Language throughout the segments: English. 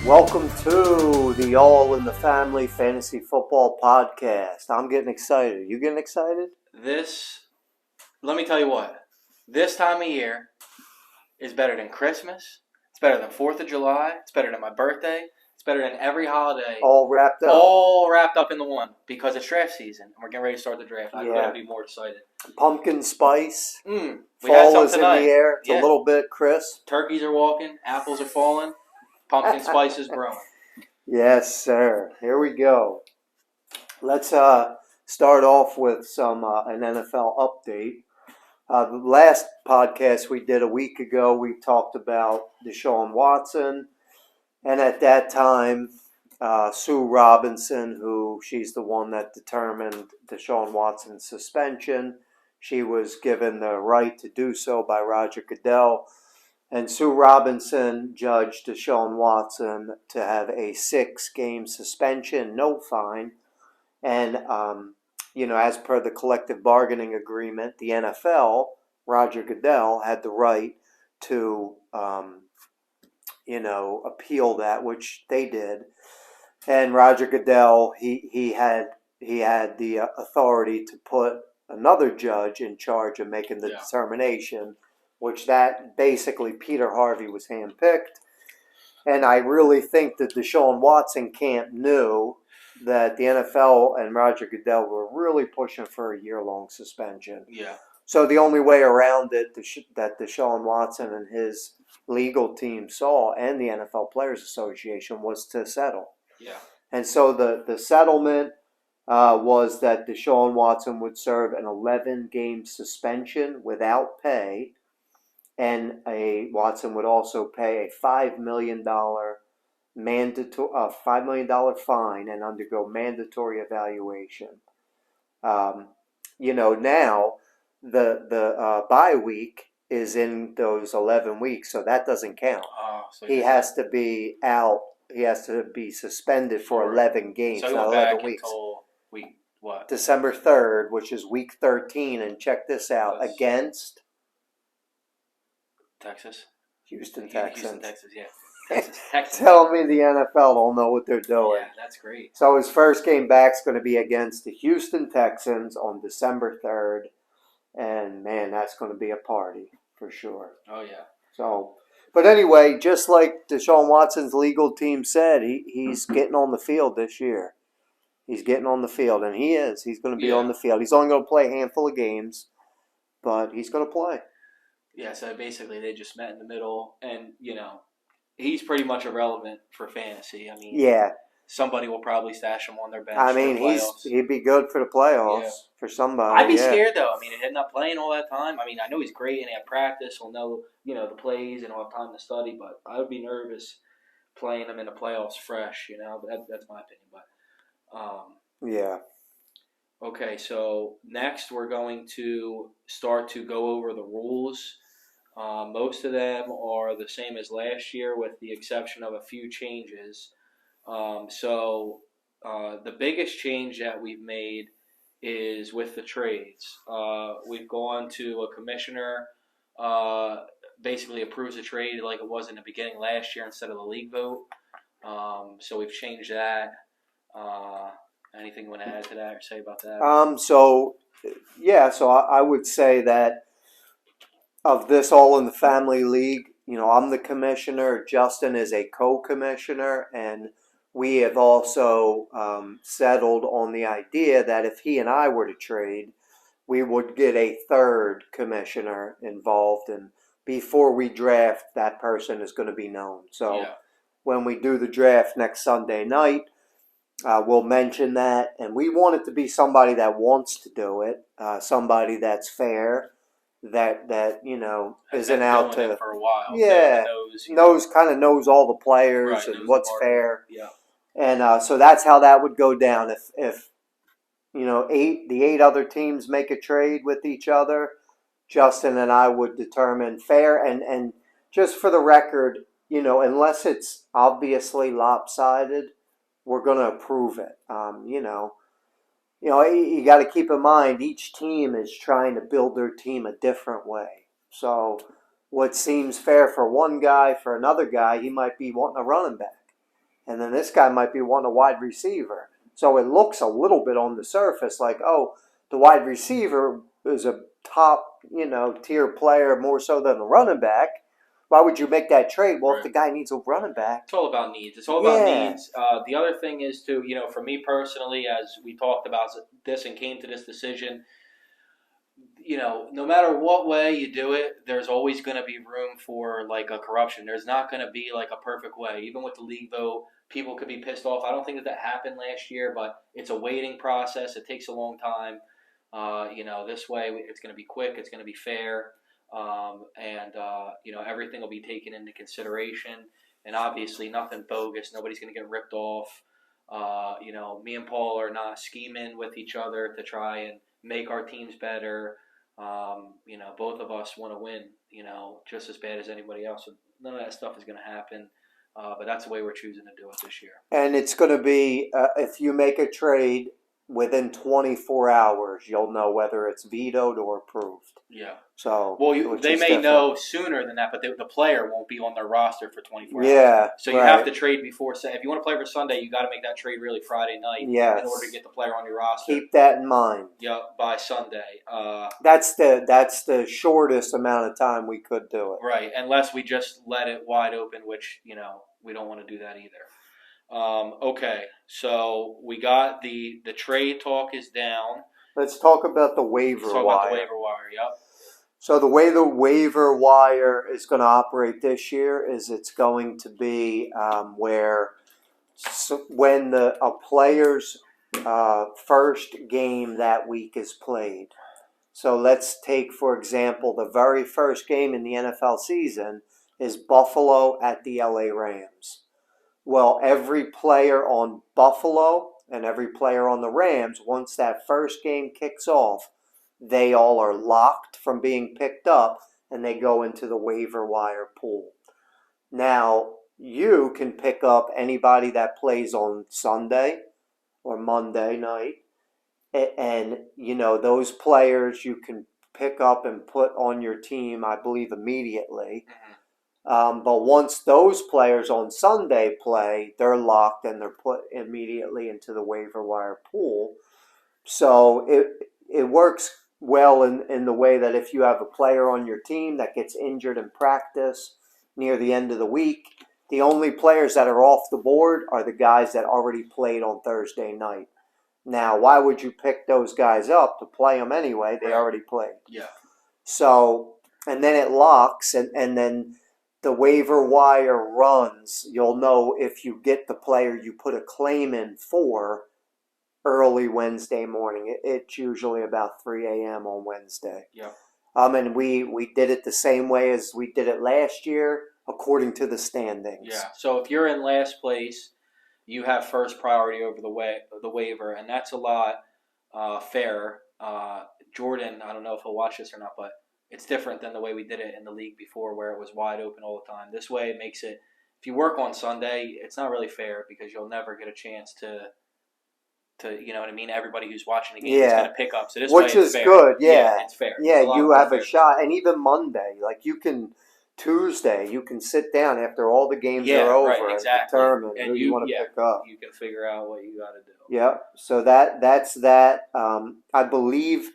Welcome to the All in the Family Fantasy Football Podcast. I'm getting excited. You getting excited? Let me tell you what, this time of year is better than Christmas. It's better than 4th of July. It's better than my birthday. It's better than every holiday. All wrapped up. All wrapped up into one because it's draft season and we're getting ready to start the draft. I couldn't be more excited. Pumpkin spice. We had Fall some is tonight. in the air. It's a little bit crisp. Turkeys are walking. Apples are falling. Pumpkin spice is growing. Yes, sir. Here we go. Let's start off with some an NFL update. The last podcast we did a week ago, we talked about Deshaun Watson. And at that time, Sue Robinson, she's the one that determined Deshaun Watson's suspension, she was given the right to do so by Roger Goodell. And Sue Robinson judged Deshaun Watson to have a 6-game suspension, no fine. And, as per the collective bargaining agreement, the NFL, Roger Goodell, had the right to appeal that, which they did. And Roger Goodell, he had the authority to put another judge in charge of making the determination, which that basically Peter Harvey was handpicked. And I really think that Deshaun Watson camp knew that the NFL and Roger Goodell were really pushing for a year-long suspension. Yeah. So the only way around it that Deshaun Watson and his legal team saw, and the NFL Players Association, was to settle. Yeah. And so the settlement was that Deshaun Watson would serve an 11-game suspension without pay, and Watson would also pay a $5 million fine and undergo mandatory evaluation. Now the bye week is in those 11 weeks, so that doesn't count. So he has to be out. He has to be suspended for 11 games, so not 11 weeks. Until week what? December 3rd, which is week 13, and check this out, against Texas. Houston Texans. Houston, Texas, yeah. Texas. Tell me the NFL don't know what they're doing. Yeah, that's great. So his first game back is going to be against the Houston Texans on December 3rd. And, man, that's going to be a party for sure. Oh, yeah. So, but anyway, just like Deshaun Watson's legal team said, he's getting on the field this year. He's getting on the field, and he is. He's going to be on the field. He's only going to play a handful of games, but he's going to play. Yeah, so basically they just met in the middle, and, he's pretty much irrelevant for fantasy. I mean, somebody will probably stash him on their bench. I mean, he'd be good for the playoffs for somebody. I'd be scared, though. I mean, he's not playing all that time. I mean, I know he's great and he had practice. He'll know, the plays and he'll have time to study, but I would be nervous playing him in the playoffs fresh, That's my opinion. But Okay, so next we're going to start to go over the rules. Most of them are the same as last year with the exception of a few changes. The biggest change that we've made is with the trades. We've gone to a commissioner basically approves a trade like it was in the beginning last year instead of the league vote. So we've changed that. Anything you want to add to that or say about that? So I would say that of this All in the Family League, I'm the commissioner. Justin is a co-commissioner, and we have also settled on the idea that if he and I were to trade, we would get a third commissioner involved, and before we draft, that person is going to be known. So when we do the draft next Sunday night, we'll mention that, and we want it to be somebody that wants to do it, somebody that's fair, that isn't out to for a while. knows all the players and what's fair. Yeah. And so that's how that would go down. If the 8 other teams make a trade with each other, Justin and I would determine fair. And just for the record, unless it's obviously lopsided, we're going to approve it. You got to keep in mind each team is trying to build their team a different way. So what seems fair for one guy, for another guy, he might be wanting a running back. and then this guy might be wanting a wide receiver. So it looks a little bit on the surface like, oh, the wide receiver is a top, tier player more so than the running back. Why would you make that trade? Well, if the guy needs a running back. It's all about needs. It's all about needs. The other thing is, too, for me personally, as we talked about this and came to this decision, no matter what way you do it, there's always going to be room for, like, a corruption. There's not going to be, like, a perfect way. Even with the league, though, people could be pissed off. I don't think that happened last year, but it's a waiting process. It takes a long time. This way it's going to be quick. It's going to be fair. Everything will be taken into consideration. And obviously nothing bogus. Nobody's going to get ripped off. Me and Paul are not scheming with each other to try and make our teams better. Both of us want to win, just as bad as anybody else. So none of that stuff is going to happen. But that's the way we're choosing to do it this year. And it's going to be, if you make a trade within 24 hours, you'll know whether it's vetoed or approved. Yeah. So, they may know sooner than that, but the player won't be on their roster for 24 hours. Yeah. So you have to trade before. If you want to play for Sunday, you got to make that trade really Friday night in order to get the player on your roster. Keep that in mind. Yeah, by Sunday. That's the shortest amount of time we could do it. Right, unless we just let it wide open, which we don't want to do that either. Okay, so we got the trade talk is down. Let's talk about the waiver wire. About the waiver wire, yep. So the way the waiver wire is going to operate this year is it's going to be when a player's first game that week is played. So let's take, for example, the very first game in the NFL season is Buffalo at the LA Rams. Well, every player on Buffalo and every player on the Rams, once that first game kicks off, they all are locked from being picked up and they go into the waiver wire pool. Now, you can pick up anybody that plays on Sunday or Monday night. And, those players you can pick up and put on your team, I believe, immediately. But once those players on Sunday play, they're locked and they're put immediately into the waiver wire pool. So it works well in the way that if you have a player on your team that gets injured in practice near the end of the week, the only players that are off the board are the guys that already played on Thursday night. Now, why would you pick those guys up to play them anyway? They already played. Yeah. So, and then it locks, and then the waiver wire runs. You'll know if you get the player you put a claim in for early Wednesday morning. It's usually about 3 a.m. on Wednesday. Yeah. And we did it the same way as we did it last year, according to the standings. Yeah. So if you're in last place, you have first priority over the waiver, and that's a lot fairer. Jordan, I don't know if he'll watch this or not, but it's different than the way we did it in the league before, where it was wide open all the time. This way, it makes it. If you work on Sunday, it's not really fair because you'll never get a chance to you know what I mean. Everybody who's watching the game is going to pick up. So this which way is fair. Good. Yeah, it's fair. Yeah, you have a shot, and even Monday, like you can. Tuesday, you can sit down after all the games are over and determine who you want to pick up. You can figure out what you got to do. Yeah, so that's that. I believe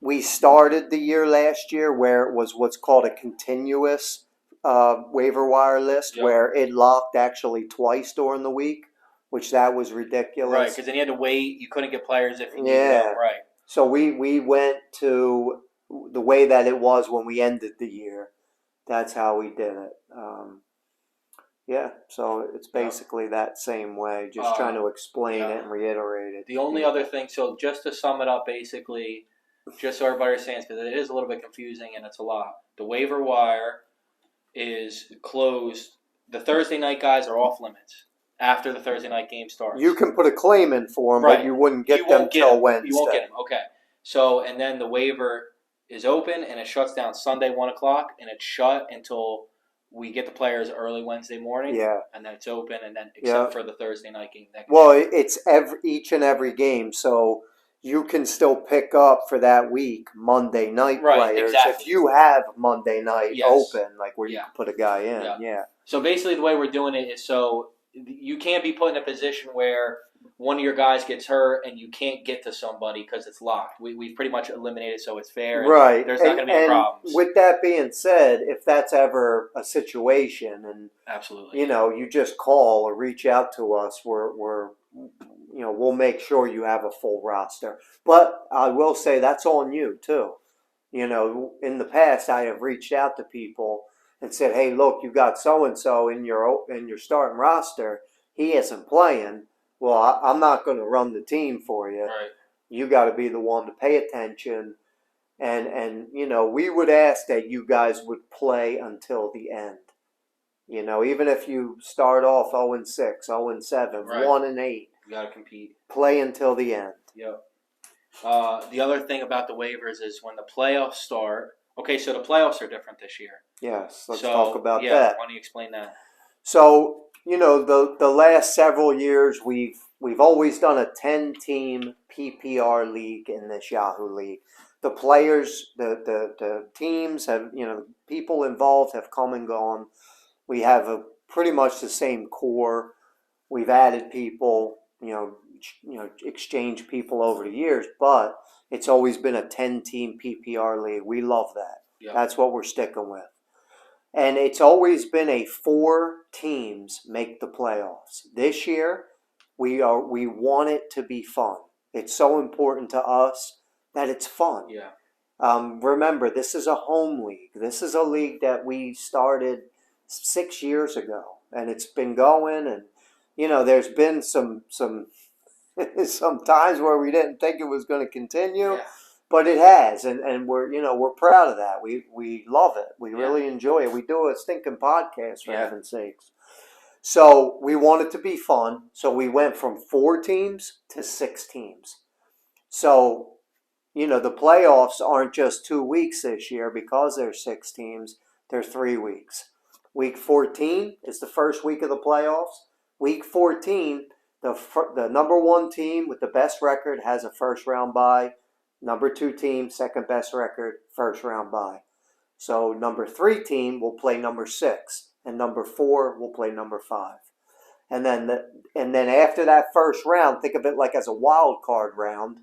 we started the year last year where it was what's called a continuous waiver wire list, where it locked actually twice during the week, which that was ridiculous. Right, because then you had to wait. You couldn't get players if you needed them. Right. So we went to the way that it was when we ended the year. That's how we did it. So it's basically that same way, just trying to explain it and reiterate it. The only other thing, so just to sum it up, basically, just so everybody understands, because it is a little bit confusing and it's a lot. The waiver wire is closed. The Thursday night guys are off limits after the Thursday night game starts. You can put a claim in for them, but you wouldn't get them till Wednesday. You won't get them, okay. So, and then the waiver is open and it shuts down Sunday 1 o'clock and it's shut until we get the players early Wednesday morning. Yeah, and then it's open and then except for the Thursday night game. It's each and every game, so you can still pick up for that week Monday night players if you have Monday night open, like where you can put a guy in. Yeah. So basically, the way we're doing it is so you can't be put in a position where one of your guys gets hurt and you can't get to somebody because it's locked. We've pretty much eliminated, so it's fair. And Right. there's not going to be any problems. With that being said, if that's ever a situation, and Absolutely, you just call or reach out to us, we're we'll make sure you have a full roster. But I will say that's on you too. In the past, I have reached out to people and said, "Hey, look, you got so and so in your starting roster. He isn't playing. Well, I'm not going to run the team for you. right? You got to be the one to pay attention." And we would ask that you guys would play until the end. Even if you start off 0-6, 0-7, Right. 1-8, You got to compete. play until the end. Yep. The other thing about the waivers is when the playoffs start. Okay, so the playoffs are different this year. Yes, let's talk about yeah, that. Why don't you explain that? So the last several years we've always done a 10-team PPR league in this Yahoo League. The players, the teams have people involved have come and gone. We have pretty much the same core. We've added people, exchange people over the years, but it's always been a 10-team PPR league. We love that. Yep. That's what we're sticking with. And it's always been a 4 teams make the playoffs. This year, we want it to be fun. It's so important to us that it's fun. Yeah. Remember, this is a home league. This is a league that we started 6 years ago, and it's been going. And there's been some some times where we didn't think it was going to continue. Yeah. But it has, and we're proud of that. We love it. We really enjoy it. We do a stinking podcast, for heaven's sakes. So we want it to be fun. So we went from 4 teams to 6 teams. So, the playoffs aren't just 2 weeks this year because there's 6 teams. They're 3 weeks. Week 14 is the first week of the playoffs. Week 14, the number 1 team with the best record has a first round bye. Number 2 team, second best record, first round bye. So number 3 team will play number 6, and number 4 will play number 5. And then after that first round, think of it like as a wild card round.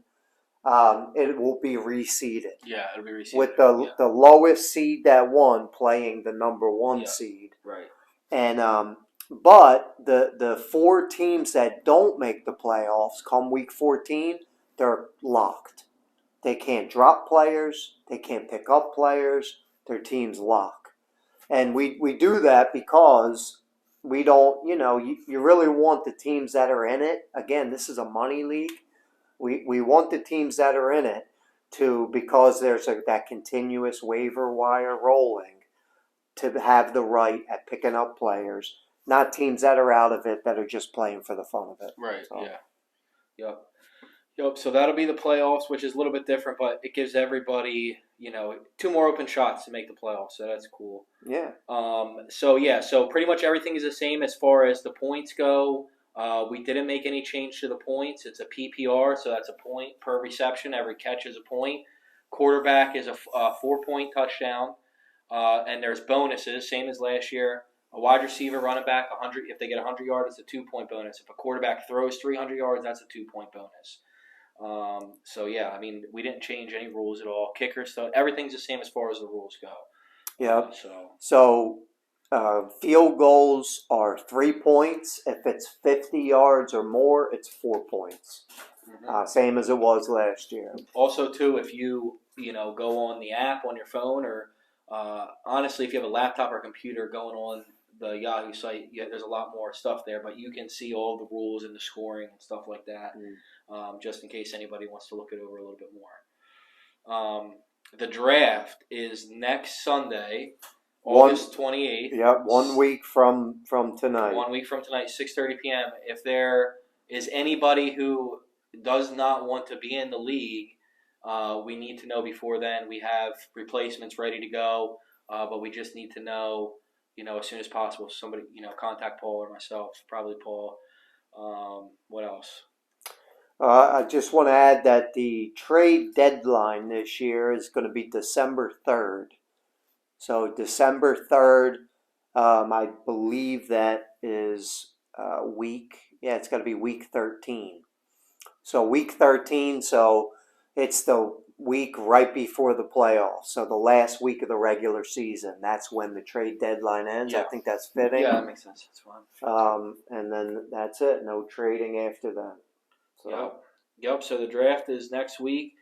It will be reseeded. Yeah, it'll be reseeded. With the lowest seed that won playing the number 1 seed. Right. And but the 4 teams that don't make the playoffs come week 14, they're locked. They can't drop players. They can't pick up players. Their team's lock. And we do that because we don't, you really want the teams that are in it. Again, this is a money league. We want the teams that are in it because there's that continuous waiver wire rolling to have the right at picking up players, not teams that are out of it that are just playing for the fun of it. Right, So. yeah. Yep, so that'll be the playoffs, which is a little bit different, but it gives everybody, 2 more open shots to make the playoffs, so that's cool. Yeah. So pretty much everything is the same as far as the points go. We didn't make any change to the points. It's a PPR, so that's a point per reception. Every catch is a point. Quarterback is a 4-point touchdown, and there's bonuses, same as last year. A wide receiver, running back, 100. If they get 100 yards, it's a 2-point bonus. If a quarterback throws 300 yards, that's a 2-point bonus. We didn't change any rules at all. Kickers, so everything's the same as far as the rules go. Yeah. So field goals are 3 points. If it's 50 yards or more, it's 4 points. Mm-hmm. Same as it was last year. Also, too, if you go on the app on your phone, or honestly, if you have a laptop or computer going on the Yahoo site, there's a lot more stuff there, but you can see all the rules and the scoring and stuff like that, just in case anybody wants to look it over a little bit more. The draft is next Sunday, August 28th. Yeah, 1 week from tonight. 1 week from tonight, 6:30 p.m. If there is anybody who does not want to be in the league, we need to know before then. We have replacements ready to go, but we just need to know, as soon as possible. Somebody, contact Paul or myself, probably Paul. What else? I just want to add that the trade deadline this year is going to be December 3rd. So December 3rd, I believe that is week. Yeah, it's got to be week 13. So week 13. So it's the week right before the playoffs. So the last week of the regular season. That's when the trade deadline ends. I Yeah. think that's fitting. Yeah, that makes sense. That's fine. And then that's it. No trading after that. So. Yep. So the draft is next week.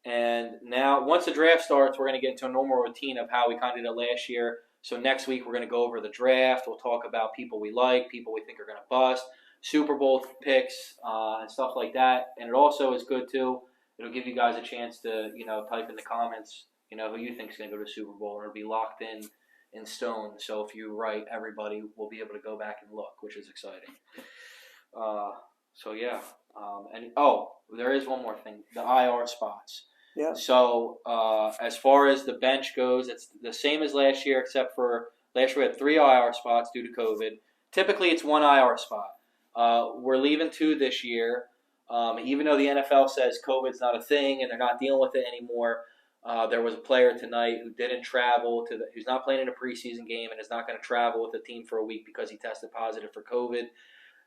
And now, once the draft starts, we're going to get into a normal routine of how we kind of did it last year. So next week, we're going to go over the draft. We'll talk about people we like, people we think are going to bust, Super Bowl picks, and stuff like that. And it also is good, too. It'll give you guys a chance to, type in the comments, who you think is going to go to the Super Bowl. It'll be locked in stone. So if you write, everybody will be able to go back and look, which is exciting. So, yeah. There is one more thing. The IR spots. Yeah. So as far as the bench goes, it's the same as last year, except for last year we had 3 IR spots due to COVID. Typically, it's 1 IR spot. We're leaving 2 this year. Even though the NFL says COVID's not a thing and they're not dealing with it anymore, there was a player tonight who didn't travel who's not playing in a preseason game and is not going to travel with the team for a week because he tested positive for COVID.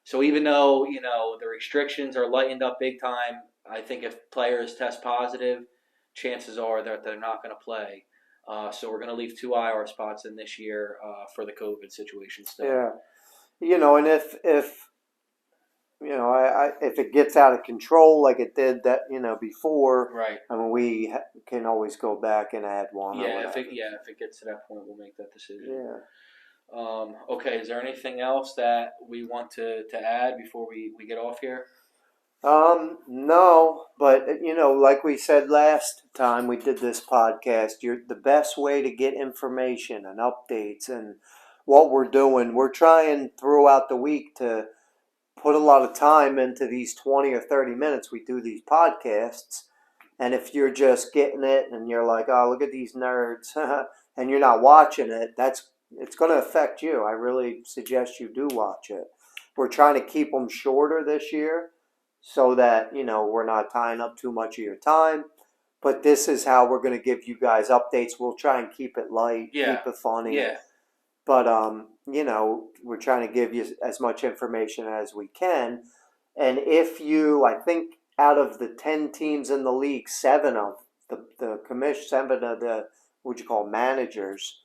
So even though, the restrictions are lightened up big time, I think if players test positive, chances are that they're not going to play. So we're going to leave 2 IR spots in this year for the COVID situation still. Yeah. And if if it gets out of control like it did that, before, Right. I mean, we can always go back and add one. Yeah, if it gets to that point, we'll make that decision. Yeah. Okay, is there anything else that we want to add before we get off here? No, but like we said last time we did this podcast, the best way to get information and updates and what we're doing. We're trying throughout the week to put a lot of time into these 20 or 30 minutes we do these podcasts. And if you're just getting it and you're like, oh, look at these nerds, and you're not watching it, it's going to affect you. I really suggest you do watch it. We're trying to keep them shorter this year so that, we're not tying up too much of your time. But this is how we're going to give you guys updates. We'll try and keep it light, keep it funny. Yeah. But, we're trying to give you as much information as we can. And if I think out of the 10 teams in the league, 7 of the commission, 7 of the, managers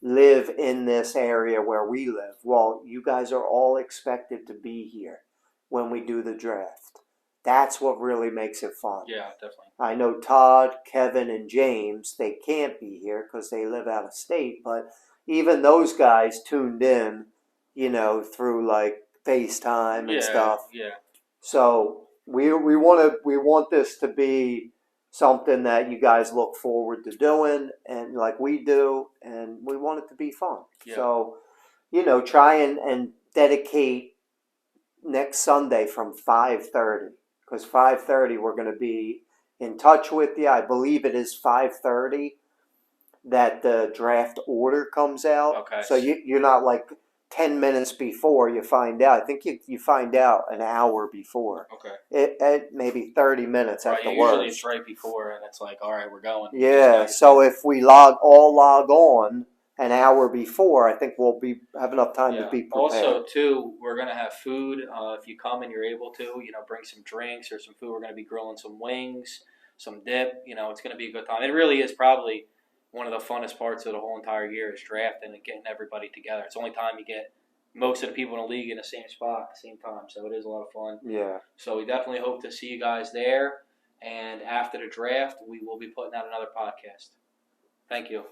live in this area where we live. Well, you guys are all expected to be here when we do the draft. That's what really makes it fun. Yeah, definitely. I know Todd, Kevin, and James, they can't be here because they live out of state, but even those guys tuned in, through like FaceTime and stuff. Yeah. So we want this to be something that you guys look forward to doing, and like we do, and we want it to be fun. Yeah. So, try and dedicate next Sunday from 5:30, because 5:30 we're going to be in touch with you. I believe it is 5:30 that the draft order comes out. Okay. So you're not like 10 minutes before you find out. I think you find out an hour before. Okay. It maybe 30 minutes at the worst. Usually it's right before, and it's like, all right, we're going. Yeah. So if we log on an hour before, I think we'll have enough time to be prepared. Also, too, we're gonna have food. If you come and you're able to, bring some drinks or some food. We're gonna be grilling some wings, some dip. It's gonna be a good time. It really is probably one of the funnest parts of the whole entire year is drafting and getting everybody together. It's the only time you get most of the people in the league in the same spot at the same time. So it is a lot of fun. Yeah. So we definitely hope to see you guys there. And after the draft, we will be putting out another podcast. Thank you.